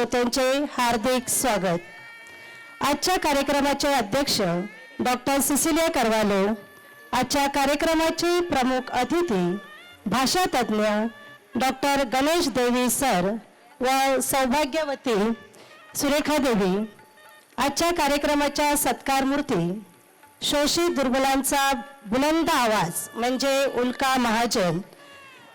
श्रोत्यांचे हार्दिक स्वागत। आजच्या कार्यक्रमाचे अध्यक्ष डॉक्टर सिसिलिया करवालो, आजच्या कार्यक्रमाचे प्रमुख अतिथी भाषा तज्ञ डॉक्टर गणेश देवी सर व सौभाग्यवती सुरेखा देवी, आजच्या कार्यक्रमाच्या सत्कार मूर्ती शोषित दुर्बलांचा बुलंद आवाज म्हणजे उल्का महाजन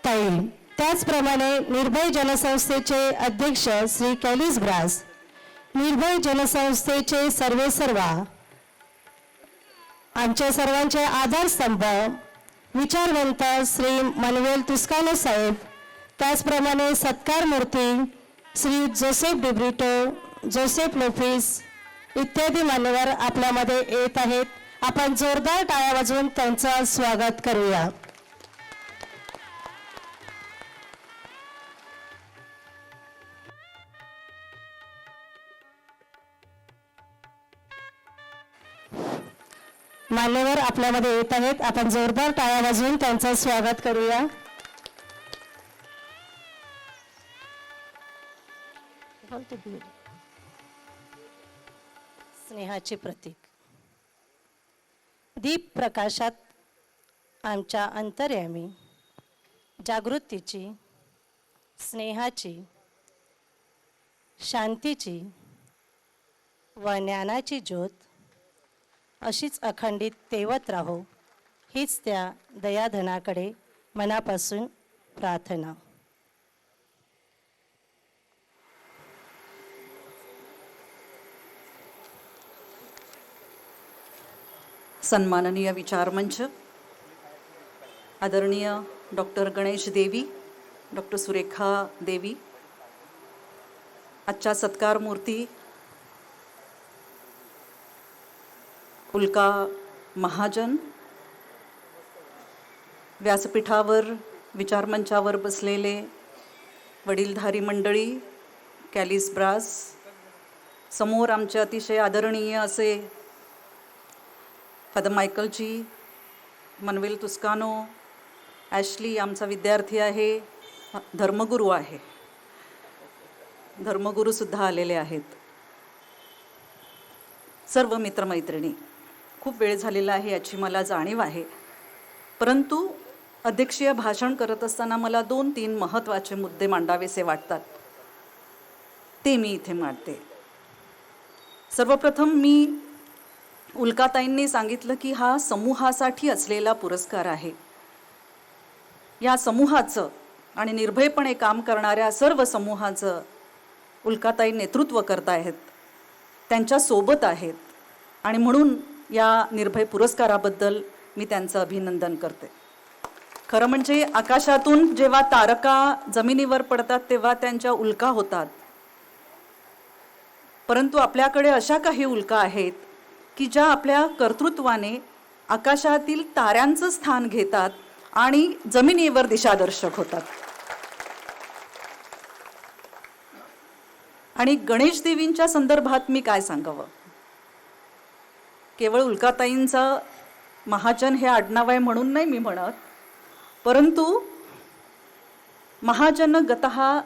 ताई, त्याचप्रमाणे निर्भय जनसंस्थेचे अध्यक्ष श्री कैलिस ब्रास, निर्भय जनसंस्थेचे सर्वेसर्वा, आमच्या सर्वांचे आधारस्तंभ विचारवंत श्री मनवेल तुस्कानो साहेब, त्याचप्रमाणे सत्कार मूर्ती श्री जोसेफ डिब्रिटो, जोसेफ लोफिस इत्यादी मान्यवर आपल्यामध्ये येत आहेत। आपण जोरदार टाळ्या वाजवून त्यांचं स्वागत करूया। मान्यवर आपल्यामध्ये येत आहेत, आपण जोरदार टाळ्या वाजवून त्यांचं स्वागत करूया। स्नेहाचे प्रतीक दीप प्रकाशात आमच्या अंतर्यामी जागृतीची, स्नेहाची, शांतीची व ज्ञानाची ज्योत अशीच अखंडित तेवत राहो, हीच त्या दयाधनाकडे मनापासून प्रार्थना। सन्माननीय विचारमंच, आदरणीय डॉक्टर गणेश देवी, डॉक्टर सुरेखा देवी, आजच्या सत्कार मूर्ती उल्का महाजन, व्यासपीठावर विचारमंचावर बसलेले वडीलधारी मंडळी, कैलिस ब्रास, समोर आमचे अतिशय आदरणीय असे फादर मायकलजी, मनवेल तुस्कानो, ॲशली आमचा विद्यार्थी आहे, धर्मगुरू आहे, धर्मगुरूसुद्धा आलेले आहेत, सर्व मित्रमैत्रिणी, खूप वेळ झालेला आहे याची मला जाणीव आहे, परंतु अध्यक्षीय भाषण करत असताना मला 2-3 महत्त्वाचे मुद्दे मांडावेसे वाटतात, ते मी इथे मांडते। सर्वप्रथम मी उल्काताईंनी सांगितलं की हा समूहासाठी असलेला पुरस्कार आहे। या समूहाचं आणि निर्भयपणे काम करणाऱ्या सर्व समूहाचं उल्काताई नेतृत्व करतायत, त्यांच्या सोबत आहेत आणि म्हणून या निर्भय पुरस्काराबद्दल मी त्यांचं अभिनंदन करते। खरं म्हणजे आकाशातून जेव्हा तारका जमिनीवर पडतात तेव्हा त्यांच्या उल्का होतात, परंतु आपल्याकडे अशा काही उल्का आहेत की ज्या आपल्या कर्तृत्वाने आकाशातील ताऱ्यांचं स्थान घेतात आणि जमिनीवर दिशादर्शक होतात। आणि गणेश देवींच्या संदर्भात मी काय सांगावं, केवळ उल्काताईंचं महाजन हे आडनाव आहे म्हणून नाही मी म्हणत, परंतु महाजन गतः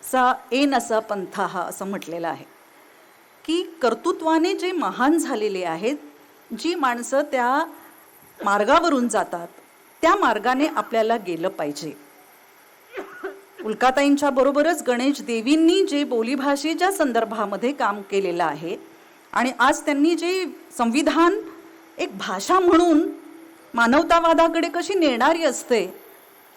सा एन असा पंथाः असं म्हटलेलं आहे की कर्तृत्वाने जे महान झालेले आहेत, जी माणसं त्या मार्गावरून जातात त्या मार्गाने आपल्याला गेलं पाहिजे। उल्काताईंच्या बरोबरच गणेश देवींनी जे बोलीभाषेच्या संदर्भामध्ये काम केलेलं आहे आणि आज त्यांनी जे संविधान एक भाषा म्हणून मानवतावादाकडे कशी नेणारी असते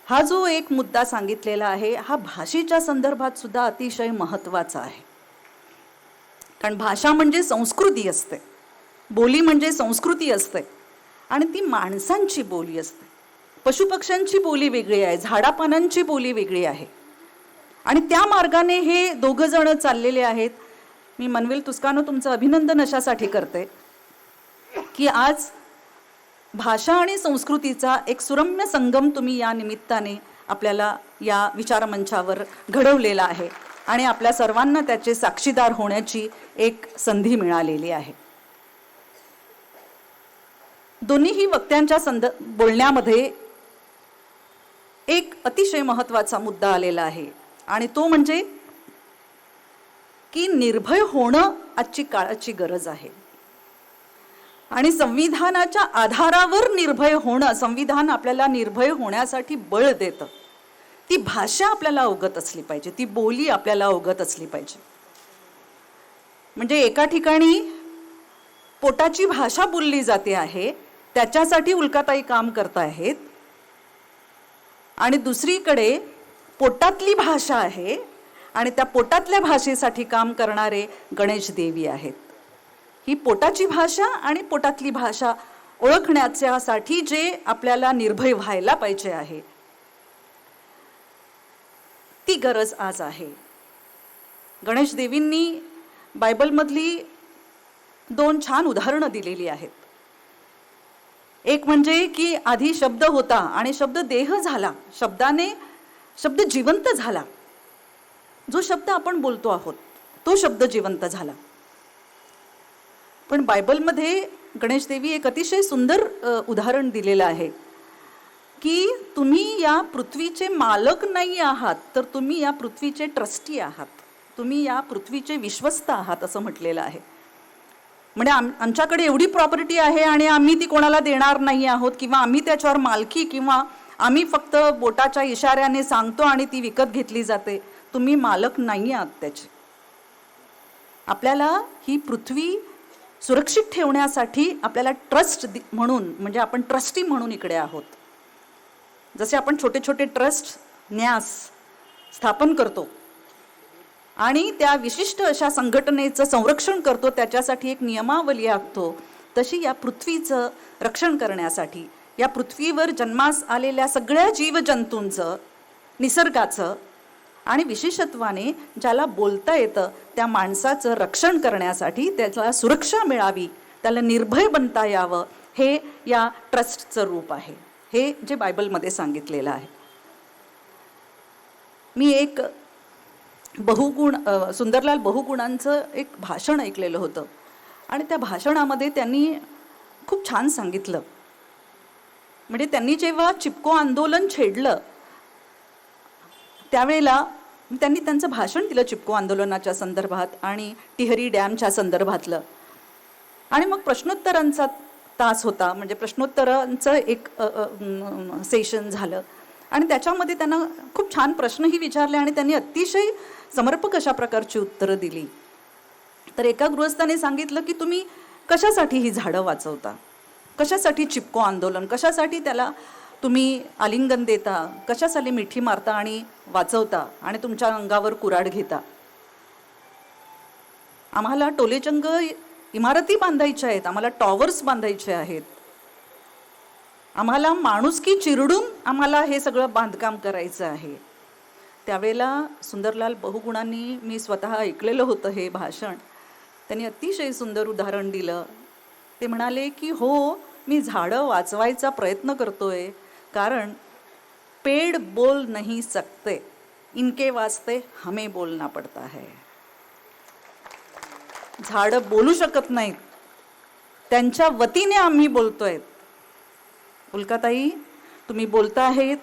हा जो एक मुद्दा सांगितलेला आहे, हा भाषेच्या संदर्भात सुद्धा अतिशय महत्त्वाचा आहे। कारण भाषा म्हणजे संस्कृती असते, बोली म्हणजे संस्कृती असते आणि ती माणसांची बोली असते। पशुपक्ष्यांची बोली वेगळी आहे, झाडापानांची बोली वेगळी आहे आणि त्या मार्गाने हे दोघं जण चाललेले आहेत। मी मनवेल तुस्कानो तुमचं अभिनंदन अशासाठी करते की आज भाषा आणि संस्कृतीचा एक सुरम्य संगम तुम्ही या निमित्ताने आपल्याला या विचारमंचावर घडवलेला आहे आणि आपल्या सर्वांना त्याचे साक्षीदार होण्याची एक संधी मिळालेली आहे। दोन्हीही वक्त्यांच्या बोलण्यामध्ये एक अतिशय महत्त्वाचा मुद्दा आलेला आहे आणि तो म्हणजे की निर्भय होणं आजची काळाची गरज आहे. आणि संविधानाच्या आधारावर निर्भय होणं, संविधान आपल्याला निर्भय होण्यासाठी बळ देतं. ती भाषा आपल्याला अवगत असली पाहिजे, ती बोली आपल्याला अवगत असली पाहिजे. म्हणजे एका ठिकाणी पोटाची भाषा बोलली जाते आहे, त्याच्यासाठी उल्काताई काम करत आहेत, आणि दुसरीकडे पोटातली भाषा आहे आणि त्या पोटातल्या भाषेसाठी काम करणारे गणेश देवी आहेत. ही पोटाची भाषा आणि पोटातली भाषा ओळखण्यासाठी जे आपल्याला निर्भय व्हायला पाहिजे आहे, ती गरज आज आहे. गणेश देवींनी बायबलमधली 2 छान उदाहरणं दिलेली आहेत. एक म्हणजे की आधी शब्द होता आणि शब्द देह झाला, शब्दाने शब्द जिवंत झाला. जो शब्द आपण बोलतो आहोत तो शब्द जिवंत झाला. पण बायबलमध्ये गणेश देवी एक अतिशय सुंदर उदाहरण दिलेलं आहे की तुम्ही या पृथ्वीचे मालक नाही आहात, तर तुम्ही या पृथ्वीचे ट्रस्टी आहात, तुम्ही या पृथ्वीचे विश्वस्त आहात असं म्हटलेलं आहे. म्हणजे आमच्याकडे एवढी प्रॉपर्टी आहे आणि आम्ही ती कोणाला देणार नाही आहोत, किंवा आम्ही त्याच्यावर मालकी, किंवा आम्ही फक्त बोटाच्या इशाऱ्याने सांगतो आणि ती विकत घेतली जाते. तुम्ही मालक नाही आहात त्याचे. आपल्याला ही पृथ्वी सुरक्षित ठेवण्यासाठी आपल्याला ट्रस्ट म्हणून, म्हणजे आपण ट्रस्टी म्हणून इकडे आहोत. जसे आपण छोटे छोटे ट्रस्ट, न्यास स्थापन करतो आणि त्या विशिष्ट अशा संघटनेचं संरक्षण करतो, त्याच्यासाठी एक नियमावली आखतो, तशी या पृथ्वीचं रक्षण करण्यासाठी, या पृथ्वीवर जन्मास आलेल्या सगळ्या जीवजंतूंचं, निसर्गाचं आणि विशेषत्वाने ज्याला बोलता येतं त्या माणसाचं रक्षण करण्यासाठी, त्याला सुरक्षा मिळावी, त्याला निर्भय बनता यावं, हे या ट्रस्टचं रूप आहे. हे जे बायबलमध्ये सांगितलेलं आहे. मी एक सुंदरलाल बहुगुणांचं एक भाषण ऐकलेलं होतं आणि त्या भाषणामध्ये त्यांनी खूप छान सांगितलं. म्हणजे त्यांनी जेव्हा चिपको आंदोलन छेडलं त्यावेळेला त्यांनी त्यांचं भाषण दिलं चिपको आंदोलनाच्या संदर्भात आणि टिहरी डॅमच्या संदर्भातलं. आणि मग प्रश्नोत्तरांचा तास होता, म्हणजे प्रश्नोत्तरांचं एक सेशन झालं आणि त्याच्यामध्ये त्यांना खूप छान प्रश्नही विचारले आणि त्यांनी अतिशय समर्पक अशा प्रकारची उत्तरं दिली. तर एका गृहस्थाने सांगितलं की तुम्ही कशासाठी ही झाडं वाचवता, कशासाठी चिपको आंदोलन, कशासाठी त्याला तुम्ही आलिंगन देता, कशासाठी मिठी मारता आणि वाचवता आणि तुमच्या अंगावर कुऱ्हाड घेता. आम्हाला टोलेचंग इमारती बांधायच्या आहेत, आम्हाला टॉवर्स बांधायचे आहेत, आम्हाला माणुसकी चिरडून आम्हाला हे सगळं बांधकाम करायचं आहे. त्यावेळेला सुंदरलाल बहुगुणांनी, मी स्वतः ऐकलेलं होतं हे भाषण, त्यांनी अतिशय सुंदर उदाहरण दिलं. ते म्हणाले की हो, मी झाडं वाचवायचा प्रयत्न करतोय, कारण पेड़ बोल नहीं सकते, इनके वास्ते हमें बोलना पड़ता है. झाडं बोलू शकत नाहीत, त्यांच्या वतीने आम्ही बोलतोय. उल्काताई, तुम्ही बोलता आहेत,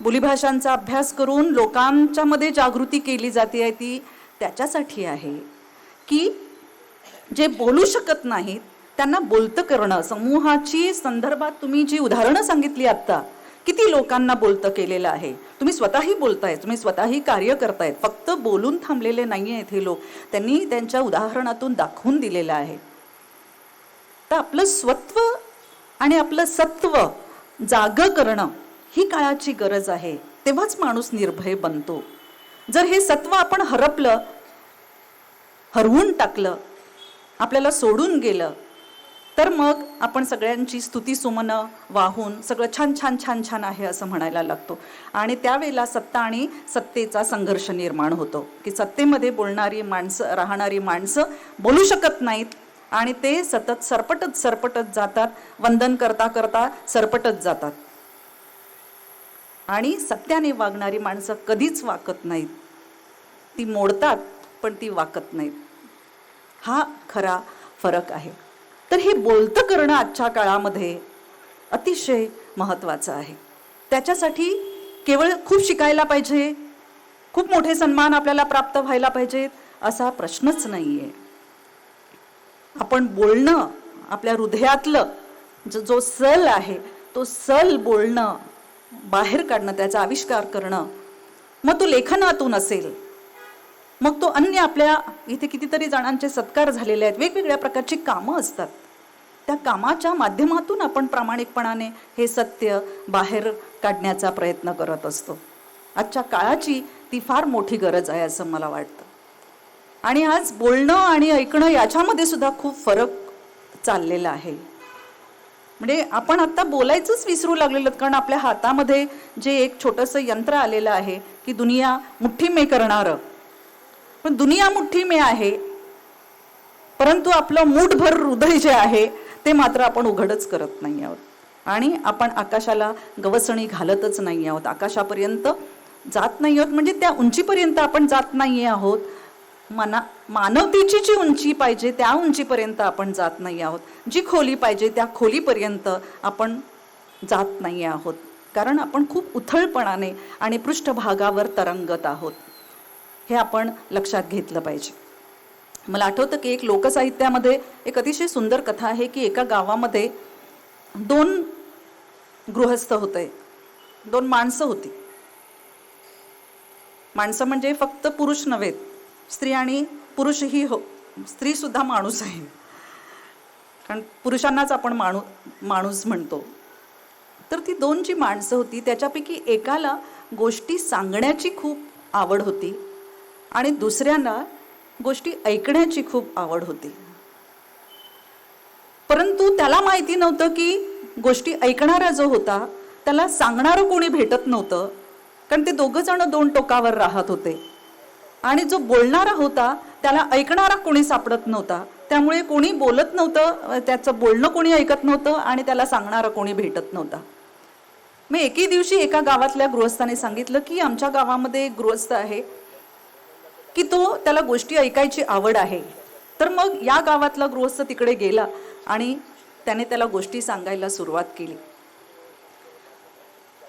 बोलीभाषांचा अभ्यास करून लोकांच्या मध्ये जागृती केली जाते आहे, ती त्याच्यासाठी आहे की जे बोलू शकत नाहीत त्यांना बोलतं करणं. समूहाची संदर्भात तुम्ही जी उदाहरणं सांगितली आत्ता, किती लोकांना बोलतं केलेलं आहे. तुम्ही स्वतःही बोलताय, तुम्ही स्वतःही कार्य करतायत, फक्त बोलून थांबलेले नाही आहेत हे लोक, त्यांनी त्यांच्या उदाहरणातून दाखवून दिलेलं आहे. तर आपलं स्वत्व आणि आपलं सत्व जागं करणं ही काळाची गरज आहे, तेव्हाच माणूस निर्भय बनतो. जर हे सत्व आपण हरवून टाकलं, आपल्याला सोडून गेलं, तर मग आपण सगळ्यांची स्तुती सुमनं वाहून सगळं छान छान छान छान आहे असं म्हणायला लागतो. आणि त्यावेळेला सत्ता आणि सत्तेचा संघर्ष निर्माण होतो की सत्तेमध्ये राहणारी माणसं बोलू शकत नाहीत आणि ते सतत सरपटत जातात, वंदन करता करता सरपटत जातात. आणि सत्याने वागणारी माणसं कधीच वाकत नाहीत, ती मोडतात पण ती वाकत नाहीत. हा खरा फरक आहे. तर हे बोलतं करणं आजच्या काळामध्ये अतिशय महत्त्वाचं आहे. त्याच्यासाठी केवळ खूप शिकायला पाहिजे, खूप मोठे सन्मान आपल्याला प्राप्त व्हायला पाहिजेत, असा प्रश्नच नाहीये. आपण बोलणं, आपल्या हृदयातलं जो सल आहे तो सल बोलणं बाहेर काढणं, त्याचा आविष्कार करणं, मग तो लेखनातून असेल, मग तो अन्य आपल्या इथे कितीतरी जणांचे सत्कार झालेले आहेत, वेगवेगळ्या प्रकारची कामं असतात, त्या कामाच्या माध्यमातून आपण प्रामाणिकपणाने हे सत्य बाहेर काढण्याचा प्रयत्न करत असतो. आजच्या काळाची ती फार मोठी गरज आहे असं मला वाटतं. आणि आज बोलणं आणि ऐकणं याच्यामध्ये सुद्धा खूप फरक चाललेला आहे. म्हणजे आपण आता बोलायचंच विसरू लागलेलो, कारण आपल्या हातामध्ये जे एक छोटंसं यंत्र आलेलं आहे की दुनिया मुठ्ठी में करणारं, पण दुनिया मुठ्ठी में आहे, परंतु आपलं मूठभर हृदय जे आहे ते मात्र आपण उघडच करत नाही आहोत. आणि आपण आकाशाला गवसणी घालतच नाही आहोत, आकाशापर्यंत जात नाही आहोत, म्हणजे त्या उंचीपर्यंत आपण जात नाही आहोत. मानवतेची जी उंची पाहिजे त्या उंचीपर्यंत आपण जात नाही आहोत, जी खोली पाहिजे त्या खोलीपर्यंत आपण जात नाही आहोत, कारण आपण खूप उथळपणाने आणि पृष्ठभागावर तरंगत आहोत. हे आपण लक्षात घेतलं पाहिजे. मला आठवतं की एक लोकसाहित्यामध्ये एक अतिशय सुंदर कथा आहे की एका गावामध्ये 2 गृहस्थ होते, 2 माणसं होती. माणसं म्हणजे फक्त पुरुष नव्हेत, स्त्री आणि पुरुषही हो, स्त्री सुद्धा माणूस आहे, कारण पुरुषांनाच आपण माणूस म्हणतो. तर ती 2 जी माणसं होती त्याच्यापैकी एकाला गोष्टी सांगण्याची खूप आवड होती आणि दुसऱ्यांना गोष्टी ऐकण्याची खूप आवड होती. परंतु त्याला माहिती नव्हतं की गोष्टी ऐकणारा जो होता त्याला सांगणारं कोणी भेटत नव्हतं, कारण ते दोघं जण 2 टोकावर राहत होते. आणि जो बोलणारा होता त्याला ऐकणारा कोणी सापडत नव्हता, त्यामुळे कोणी बोलत नव्हतं, त्याचं बोलणं कोणी ऐकत नव्हतं आणि त्याला सांगणारा कोणी भेटत नव्हता. मग एके दिवशी एका गावातल्या गृहस्थाने सांगितलं की आमच्या गावामध्ये एक गृहस्थ आहे की त्याला गोष्टी ऐकायची आवड आहे. तर मग या गावातला गृहस्थ तिकडे गेला आणि त्याने त्याला गोष्टी सांगायला सुरुवात केली.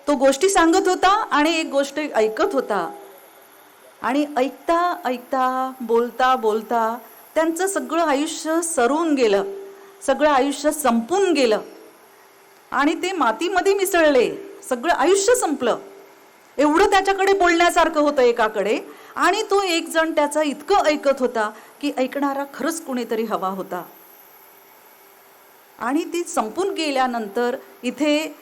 तो गोष्टी सांगत होता आणि एक गोष्ट ऐकत होता, आणि ऐकता ऐकता बोलता बोलता त्यांचं सगळं आयुष्य सरून गेलं, सगळं आयुष्य संपून गेलं आणि ते मातीमध्ये मिसळले, सगळं आयुष्य संपलं. एवढं त्याच्याकडे बोलण्यासारखं होतं एकाकडे, आणि तो एक जण त्याचं इतकं ऐकत होता की ऐकणारा खरंच कोणीतरी हवा होता. आणि ती संपून गेल्यानंतर इथे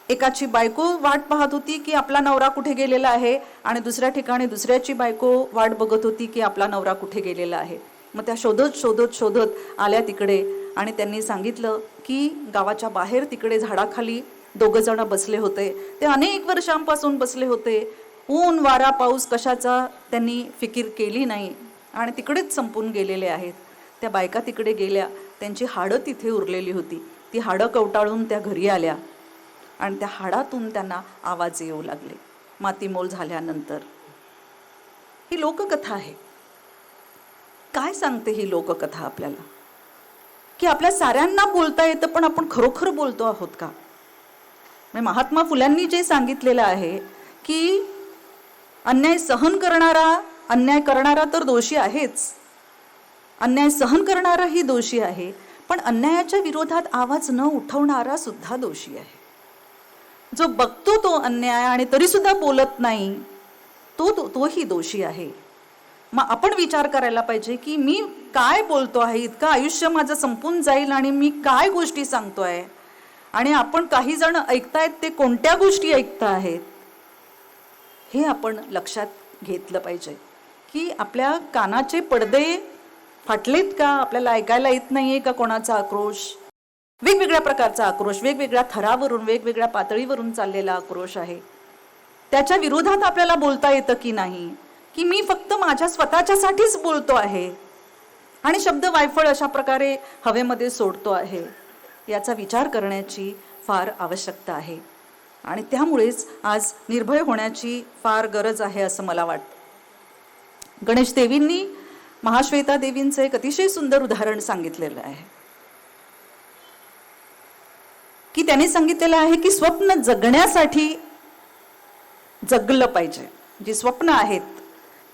एकाची बायको वाट पाहत होती की आपला नवरा कुठे गेलेला आहे, आणि दुसऱ्या ठिकाणी दुसऱ्याची बायको वाट बघत होती की आपला नवरा कुठे गेलेला आहे. मग त्या शोधत शोधत शोधत आल्या तिकडे, आणि त्यांनी सांगितलं की गावाच्या बाहेर तिकडे झाडाखाली 2 जण बसले होते. ते अनेक वर्षांपासून बसले होते, ऊन वारा पाऊस कशाचा त्यांनी फिकीर केली नाही आणि तिकडेच संपून गेलेले आहेत. त्या बायका तिकडे गेल्या, त्यांची हाडं तिथे उरलेली होती. ती हाडं कवटाळून त्या घरी आल्या आणि त्या हाडातून त्यांना आवाज येऊ लागले मातीमोल झाल्यानंतर. ही लोककथा आहे. काय सांगते ही लोककथा आपल्याला? की आपल्या साऱ्यांना बोलता येतं, पण आपण खरोखर बोलतो आहोत का? महात्मा फुल्यांनी जे सांगितलेलं आहे की अन्याय सहन करणारा, अन्याय करणारा तर दोषी आहेच, अन्याय सहन करणाराही दोषी आहे, पण अन्यायाच्या विरोधात आवाज न उठवणारा सुद्धा दोषी आहे. जो बघतो तो अन्याय आणि तरी सुद्धा बोलत नाही, तोही दोषी आहे. मग आपण विचार करायला पाहिजे की मी काय बोलतो आहे, इतकं आयुष्य माझं संपून जाईल आणि मी काय गोष्टी सांगतोय, आणि आपण काही जण ऐकतायत ते कोणत्या गोष्टी ऐकता आहेत हे आपण लक्षात घेतलं पाहिजे. की आपल्या कानाचे पडदे फाटलेत का? आपल्याला ऐकायला येत नाहीये का कोणाचा आक्रोश? वेगवेगळ्या प्रकारचा आक्रोश, वेगवेगळ्या थरावरून, वेगवेगळ्या पातळीवरून चाललेला आक्रोश आहे. त्याच्या विरोधात आपल्याला बोलता येतं की नाही? की मी फक्त माझ्या स्वतःच्यासाठीच बोलतो आहे आणि शब्द वायफळ अशा प्रकारे हवेमध्ये सोडतो आहे, याचा विचार करण्याची फार आवश्यकता आहे. आणि त्यामुळेच आज निर्भय होण्याची फार गरज आहे असं मला वाटतं. गणेश देवींनी महाश्वेता देवींचं एक अतिशय सुंदर उदाहरण सांगितलेलं आहे की त्यांनी सांगितलेलं आहे की स्वप्न जगण्यासाठी जगलं पाहिजे. जी स्वप्न आहेत,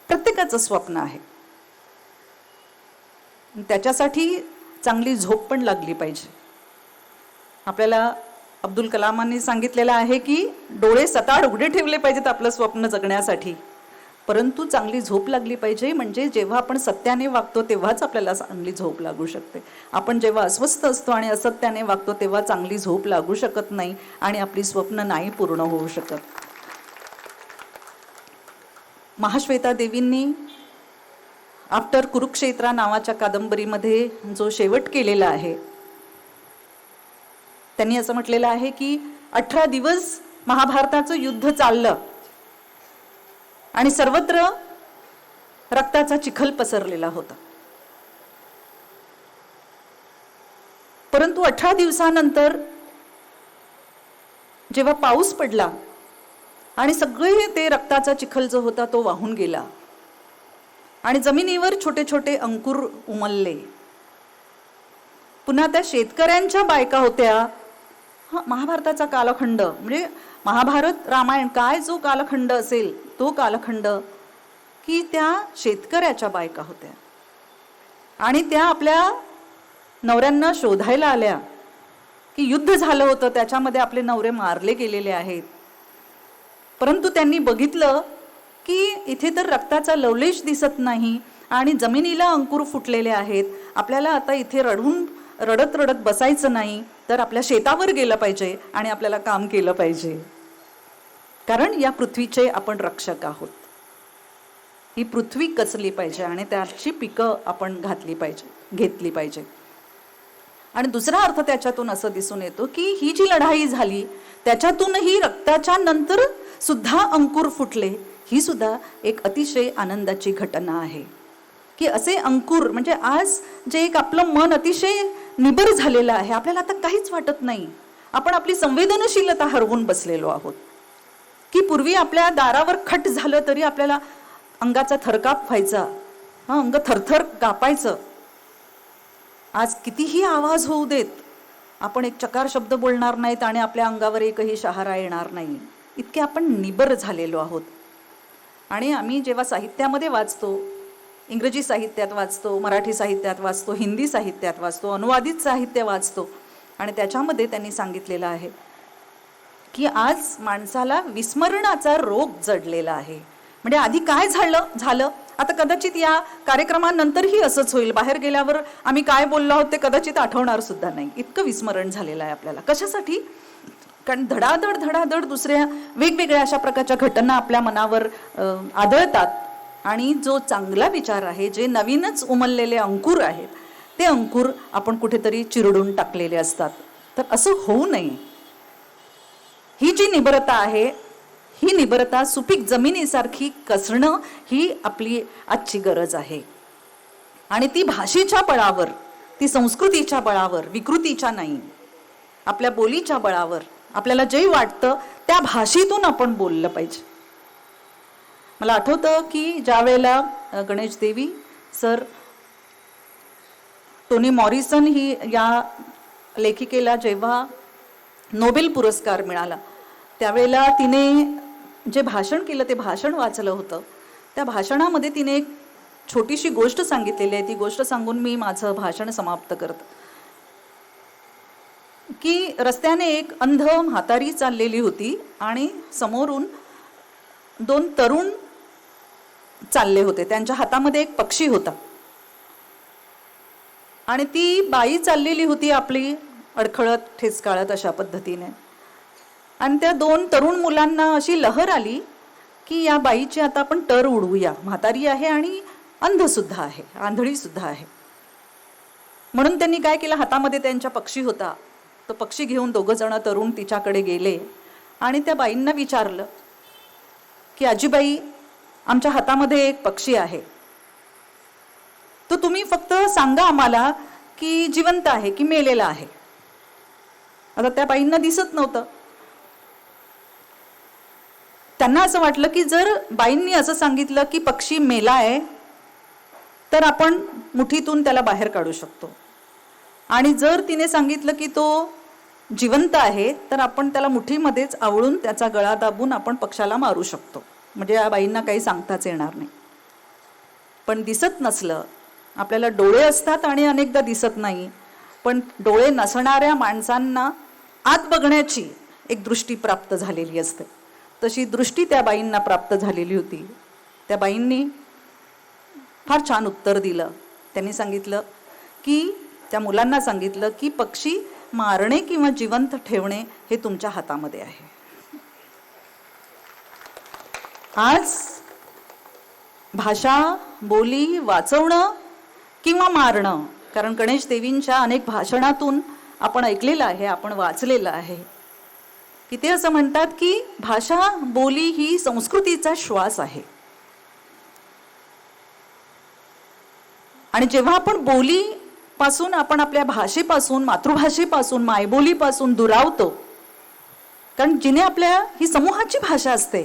प्रत्येकाचं स्वप्न आहे, त्याच्यासाठी चांगली झोप पण लागली पाहिजे. आपल्याला अब्दुल कलामांनी सांगितलेलं आहे की डोळे सताड उघडे ठेवले पाहिजेत आपलं स्वप्न जगण्यासाठी, परंतु चांगली झोप लागली पाहिजे. म्हणजे जेव्हा आपण सत्याने वागतो तेव्हाच आपल्याला चांगली झोप लागू शकते. आपण जेव्हा अस्वस्थ असतो आणि असत्याने वागतो तेव्हा चांगली झोप लागू शकत नाही आणि आपली स्वप्न नाही पूर्ण होऊ शकत. महाश्वेता देवींनी आफ्टर कुरुक्षेत्रा नावाच्या कादंबरीमध्ये जो शेवट केलेला आहे, त्यांनी असं म्हटलेलं आहे की 18 दिवस महाभारताचं युद्ध चाललं आणि सर्वत्र रक्ताचा चिखल पसरलेला होता. परंतु 18 दिवसानंतर जेव्हा पाऊस पडला आणि सगळे ते रक्ताचा चिखल जो होता तो वाहून गेला आणि जमिनीवर छोटे छोटे अंकुर उमलले. पुन्हा त्या शेतकऱ्यांच्या बायका होत्या. महाभारताचा कालखंड म्हणजे महाभारत रामायण काय जो कालखंड असेल तो कालखंड की त्या शेतकऱ्याच्या बायका होत्या आणि त्या आपल्या नवऱ्यांना शोधायला आल्या की युद्ध झालं होतं, त्याच्यामध्ये आपले नवरे मारले गेलेले आहेत. परंतु त्यांनी बघितलं की इथे तर रक्ताचा लवलेश दिसत नाही आणि जमिनीला अंकुर फुटलेले आहेत. आपल्याला आता इथे रडत रडत बसायचं नाही, तर आपल्या शेतावर गेलं पाहिजे आणि आपल्याला काम केलं पाहिजे, कारण या पृथ्वीचे आपण रक्षक आहोत. ही पृथ्वी कसली पाहिजे आणि त्याची पिकं आपण घेतली पाहिजे. आणि दुसरा अर्थ त्याच्यातून असं दिसून येतो की ही जी लढाई झाली त्याच्यातूनही रक्ताच्या नंतर सुद्धा अंकुर फुटले. ही सुद्धा एक अतिशय आनंदाची घटना आहे की असे अंकुर म्हणजे आज जे एक आपलं मन अतिशय निबर झालेलं आहे, आपल्याला आता काहीच वाटत नाही. आपण आपली संवेदनशीलता हरवून बसलेलो आहोत की पूर्वी आपल्या दारावर खट झालं तरी आपल्याला अंगाचा थरकाप व्हायचा, अंग थरथर कापायचं. आज कितीही आवाज होऊ देत, आपण एक चकार शब्द बोलणार नाहीत आणि आपल्या अंगावर एकही शहारा येणार नाही, इतके आपण निबर झालेलो आहोत. आणि आम्ही जेव्हा साहित्यामध्ये वाचतो, इंग्रजी साहित्यात वाचतो, मराठी साहित्यात वाचतो, हिंदी साहित्यात वाचतो, अनुवादित साहित्य वाचतो आणि त्याच्यामध्ये त्यांनी सांगितलेलं आहे की आज माणसाला विस्मरणाचा रोग जडलेला आहे. म्हणजे आधी काय झालं आता कदाचित या कार्यक्रमानंतरही असंच होईल. बाहेर गेल्यावर आम्ही काय बोललो आहोत ते कदाचित आठवणार सुद्धा नाही, इतकं विस्मरण झालेलं आहे आपल्याला. कशासाठी? कारण धडाधड दुसऱ्या वेगवेगळ्या अशा प्रकारच्या घटना आपल्या मनावर आदळतात आणि जो चांगला विचार आहे, जे नवीनच उमललेले अंकुर आहेत, ते अंकुर आपण कुठेतरी चिरडून टाकलेले असतात. तर असं होऊ नये. ही जी निबरता आहे, ही निबरता सुपीक जमिनीसारखी कसणं ही आपली आजची गरज आहे. आणि ती भाषेच्या बळावर, ती संस्कृतीच्या बळावर, विकृतीच्या नाही, आपल्या बोलीच्या बळावर आपल्याला जे वाटतं त्या भाषेतून आपण बोललं पाहिजे. मला आठवतं की ज्या वेळेला गणेश देवी सर, टोनी मॉरिसन ही या लेखिकेला जेव्हा नोबेल पुरस्कार मिळाला त्यावेळेला तिने जे भाषण केलं ते भाषण वाचलं होतं. त्या भाषणामध्ये तिने एक छोटीशी गोष्ट सांगितलेली आहे. ती गोष्ट सांगून मी माझं भाषण समाप्त करते की रस्त्याने एक अंध म्हातारी चाललेली होती आणि समोरून 2 तरुण चालले होते. त्यांच्या हातामध्ये एक पक्षी होता आणि ती बाई चाललेली होती आपली अडखळत ठेचकाळत अशा पद्धतीने. आणि त्या 2 तरुण मुलांना अशी लहर आली की या बाईची आता आपण टर उडवूया. म्हातारी आहे आणि अंध सुद्धा आहे, आंधळी सुद्धा आहे. म्हणून त्यांनी काय केलं, हातामध्ये त्यांच्या पक्षी होता, तो पक्षी घेऊन 2 जण तरुण तिच्याकडे गेले आणि त्या बाईंना विचारलं की आजीबाई, आमच्या हातामध्ये एक पक्षी आहे, तो तुम्ही फक्त सांगा आम्हाला की जिवंत आहे की मेलेला आहे. आता त्या बाईंना दिसत नव्हतं. त्यांना असं वाटलं की जर बाईंनी असं सांगितलं की पक्षी मेला आहे तर आपण मुठीतून त्याला बाहेर काढू शकतो, आणि जर तिने सांगितलं की तो जिवंत आहे तर आपण त्याला मुठीमध्येच आवळून त्याचा गळा दाबून आपण पक्षाला मारू शकतो. म्हणजे या बाईंना काही सांगताच येणार नाही. पण दिसत नसलं आपल्याला डोळे असतात आणि अनेकदा दिसत नाही, पण डोळे नसणाऱ्या माणसांना आत बघण्याची एक दृष्टी प्राप्त झालेली असते. तशी दृष्टी त्या बाईंना प्राप्त झालेली होती. त्या बाईंनी फार छान उत्तर दिलं. त्यांनी सांगितलं की त्या मुलांना सांगितलं की पक्षी मारणे किंवा जिवंत ठेवणे हे तुमच्या हातामध्ये आहे. आज भाषा बोली वाचवणं किंवा मारणं, कारण गणेश देवींच्या अनेक भाषणातून आपण ऐकलेलं आहे, आपण वाचलेलं आहे की ते असं म्हणतात की भाषा बोली ही संस्कृतीचा श्वास आहे. आणि जेव्हा आपण बोली पासून, आपण आपल्या भाषेपासून, मातृभाषेपासून, मायबोलीपासून दुरावतो, कारण जिने आपल्या ही समूहाची भाषा असते,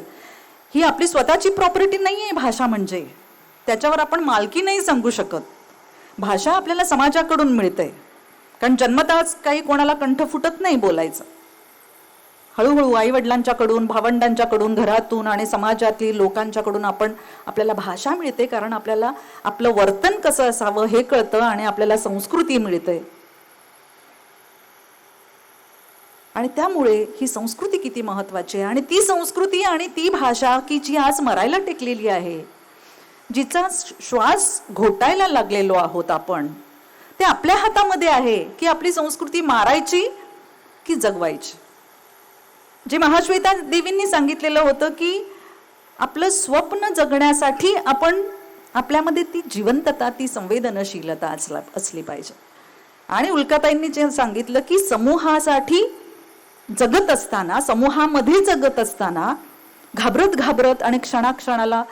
ही आपली स्वतःची प्रॉपर्टी नाही आहे. भाषा म्हणजे त्याच्यावर आपण मालकी नाही सांगू शकत. भाषा आपल्याला समाजाकडून मिळते, कारण जन्मताच काही कोणाला कंठ फुटत नाही बोलायचं. हळूहळू आई वडिलांच्याकडून, भावंडांच्याकडून, घरातून आणि समाजातील लोकांच्याकडून आपल्याला भाषा मिळते, कारण आपल्याला आपलं वर्तन कसं असावं हे कळतं आणि आपल्याला संस्कृती मिळते. आणि त्यामुळे ही संस्कृती किती महत्वाची आहे. आणि ती संस्कृती आणि ती भाषा की जी आज मरायला टेकलेली आहे, जिचा श्वास घोटायला लागलेलो आहोत आपण, ते आपल्या हातामध्ये आहे की आपली संस्कृती मारायची की जगवायची. जे महाश्वेता देवींनी सांगितलेलं होतं की आपलं स्वप्न जगण्यासाठी आपण आपल्यामध्ये ती जिवंतता, ती संवेदनशीलता असली पाहिजे. आणि उल्काताईंनी जे सांगितलं की समूहासाठी जगत असताना, समूहामध्ये जगत असताना घाबरत घाबरत आणि क्षणाक्षणाला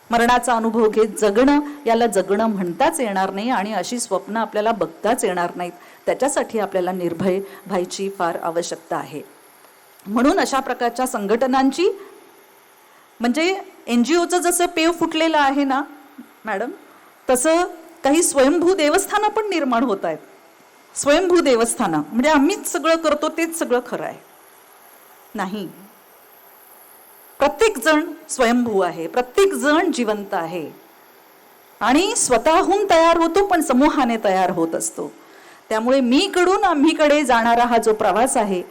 मरणाचा अनुभव घेत जगणं, याला जगणं म्हणताच येणार नाही आणि अशी स्वप्न आपल्याला बघताच येणार नाहीत. त्याच्यासाठी आपल्याला निर्भय व्हायची फार आवश्यकता आहे. म्हणून अशा प्रकारच्या संघटनांची, म्हणजे NGOचं जसं पेव फुटलेलं आहे ना मॅडम, तसं काही स्वयंभू देवस्थानं पण निर्माण होत आहेत. स्वयंभू देवस्थानं म्हणजे आम्हीच सगळं करतो तेच सगळं खरं आहे, नाही. प्रत्येक जण स्वयंभू आहे, प्रत्येक जण जिवंत आहे आणि स्वतःहून तयार होतो, पण समूहाने तयार होत असतो. त्यामुळे मी कडून आम्हीकडे जाणारा हा जो प्रवास आहे,